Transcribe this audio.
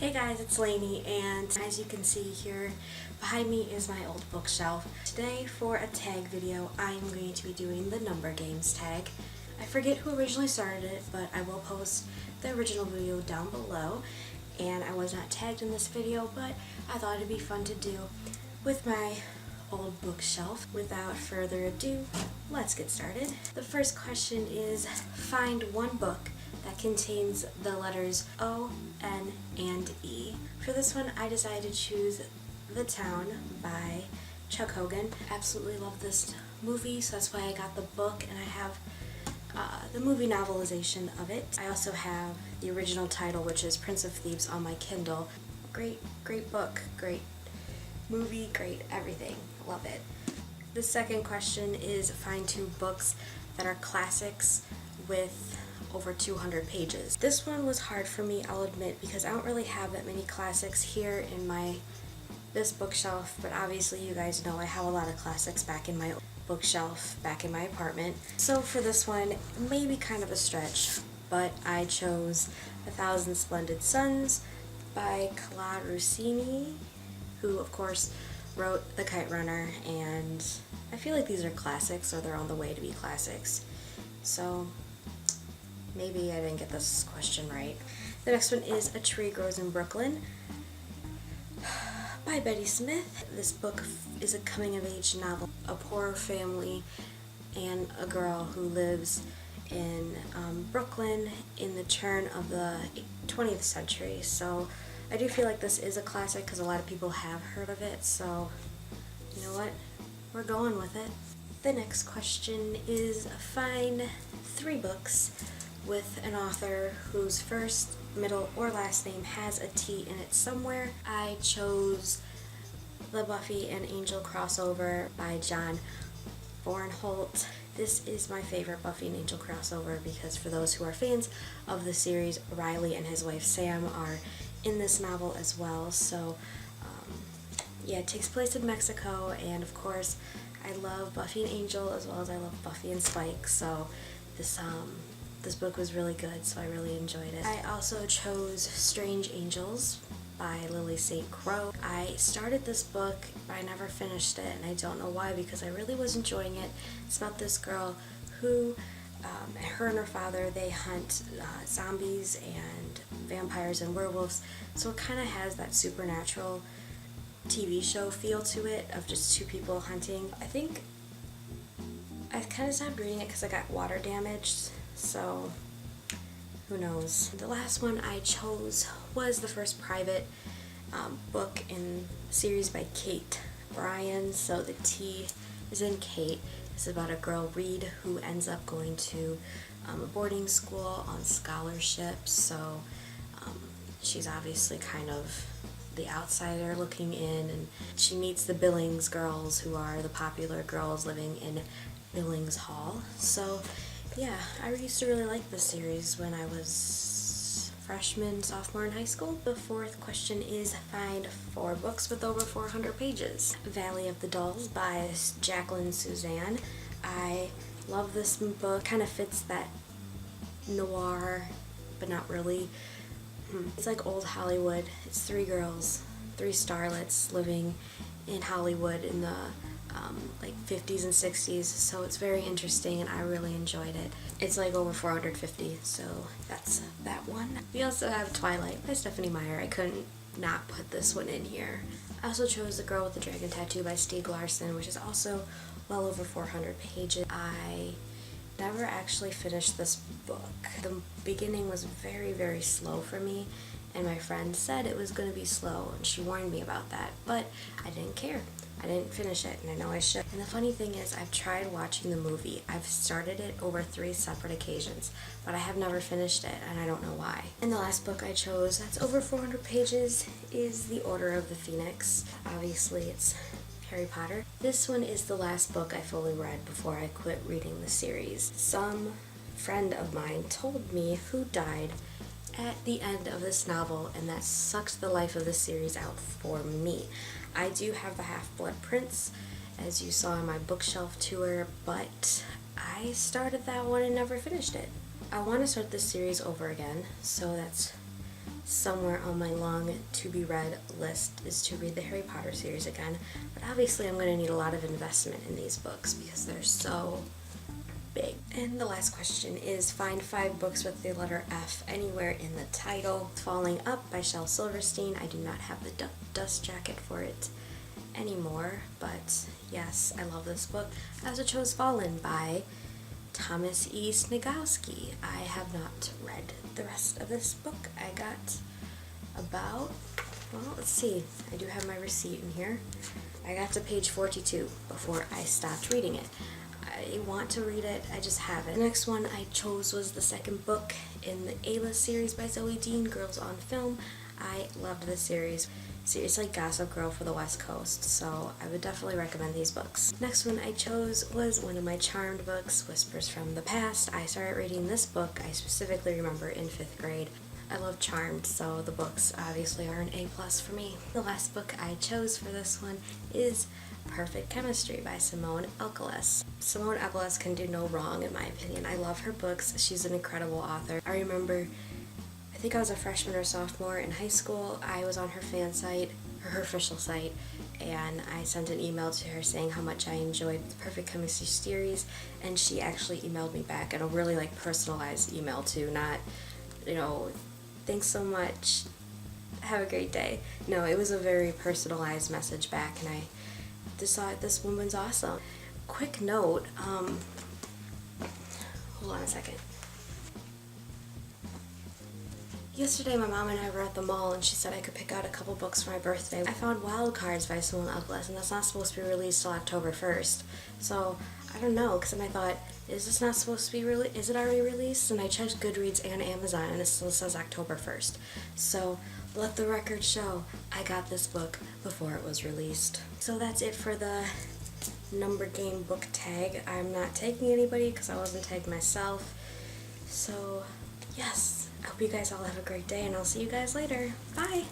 Hey guys, it's Lainey, and as you can see here behind me is my old bookshelf. Today for a tag video I'm going to be doing the number games tag. I forget who originally started it, but I will post the original video down below, and I was not tagged in this video, but I thought it'd be fun to do with my old bookshelf. Without further ado, let's get started. The first question is, find one book that contains the letters O, N, and E. For this one, I decided to choose The Town by Chuck Hogan. Absolutely love this movie, so that's why I got the book, and I have the movie novelization of it. I also have the original title, which is Prince of Thieves, on my Kindle. Great book, great movie, great everything. Love it. The second question is, find two books that are classics with over 200 pages. This one was hard for me, I'll admit, because I don't really have that many classics here in this bookshelf, but obviously you guys know I have a lot of classics back in my bookshelf, back in my apartment. So for this one, maybe kind of a stretch, but I chose 1,000 Splendid Suns by Claude Rossini, who of course wrote The Kite Runner, and I feel like these are classics, or they're on the way to be classics. So maybe I didn't get this question right. The next one is A Tree Grows in Brooklyn by Betty Smith. This book is a coming-of-age novel. A poor family and a girl who lives in Brooklyn in the turn of the 20th century. So I do feel like this is a classic because a lot of people have heard of it, so you know what? We're going with it. The next question is, find 3 books with an author whose first, middle, or last name has a T in it somewhere. I chose the Buffy and Angel crossover by John Bornholt. This is my favorite Buffy and Angel crossover because for those who are fans of the series, Riley and his wife Sam are in this novel as well. So yeah, it takes place in Mexico, and of course I love Buffy and Angel as well as I love Buffy and Spike, so this book was really good, so I really enjoyed it. I also chose Strange Angels by Lily St. Croix. I started this book, but I never finished it, and I don't know why, because I really was enjoying it. It's about this girl who, her and her father, they hunt zombies and vampires and werewolves, so it kind of has that supernatural TV show feel to it, of just two people hunting. I think I kind of stopped reading it because I got water damaged, so who knows. The last one I chose was the first private book in the series by Kate Bryan, so the T is in Kate. It's about a girl, Reed, who ends up going to a boarding school on scholarship, so she's obviously kind of the outsider looking in, and she meets the Billings girls, who are the popular girls living in Billings Hall. So yeah, I used to really like this series when I was freshman, sophomore in high school. The fourth question is, find 4 books with over 400 pages. Valley of the Dolls by Jacqueline Suzanne. I love this book. Kind of fits that noir, but not really. It's like old Hollywood. It's 3 girls, 3 starlets living in Hollywood in the like 50s and 60s, so it's very interesting and I really enjoyed it. It's like over 450, so that's that one. We also have Twilight by Stephanie Meyer. I couldn't not put this one in here. I also chose The Girl with the Dragon Tattoo by Stieg Larsson, which is also well over 400 pages. I never actually finished this book. The beginning was very slow for me, and my friend said it was going to be slow, and she warned me about that, but I didn't care. I didn't finish it, and I know I should. And the funny thing is, I've tried watching the movie. I've started it over 3 separate occasions, but I have never finished it, and I don't know why. And the last book I chose, that's over 400 pages, is The Order of the Phoenix. Obviously, it's Harry Potter. This one is the last book I fully read before I quit reading the series. Some friend of mine told me who died at the end of this novel, and that sucked the life of the series out for me. I do have the Half-Blood Prince, as you saw in my bookshelf tour, but I started that one and never finished it. I want to start this series over again, so that's somewhere on my long to-be-read list is to read the Harry Potter series again, but obviously I'm going to need a lot of investment in these books because they're so big. And the last question is find 5 books with the letter F anywhere in the title. Falling Up by Shel Silverstein. I do not have the dust jacket for it anymore, but yes, I love this book. I also chose Fallen by Thomas E. Snigowski. I have not read the rest of this book. I got about, well, let's see, I do have my receipt in here. I got to page 42 before I stopped reading it. I want to read it, I just haven't. The next one I chose was the second book in the A-List series by Zoe Dean, Girls on Film. I loved this series. It's like Gossip Girl for the West Coast, so I would definitely recommend these books. Next one I chose was one of my Charmed books, Whispers from the Past. I started reading this book, I specifically remember, in 5th grade. I love Charmed, so the books obviously are an A+ for me. The last book I chose for this one is Perfect Chemistry by Simone Elkeles. Simone Elkeles can do no wrong in my opinion. I love her books. She's an incredible author. I remember, I think I was a freshman or sophomore in high school. I was on her fan site, or her official site, and I sent an email to her saying how much I enjoyed the Perfect Chemistry series, and she actually emailed me back in a really personalized email too, not, thanks so much, have a great day. No, it was a very personalized message back, and I decided this woman's awesome. Quick note, hold on a second. Yesterday my mom and I were at the mall and she said I could pick out a couple books for my birthday. I found Wild Cards by Simone Elkeles, and that's not supposed to be released till October 1st. So, I don't know, because then I thought, is this not supposed to be released? Is it already released? And I checked Goodreads and Amazon and it still says October 1st. So, let the record show, I got this book before it was released. So that's it for the number game book tag. I'm not tagging anybody because I wasn't tagged myself. So, yes. I hope you guys all have a great day, and I'll see you guys later. Bye!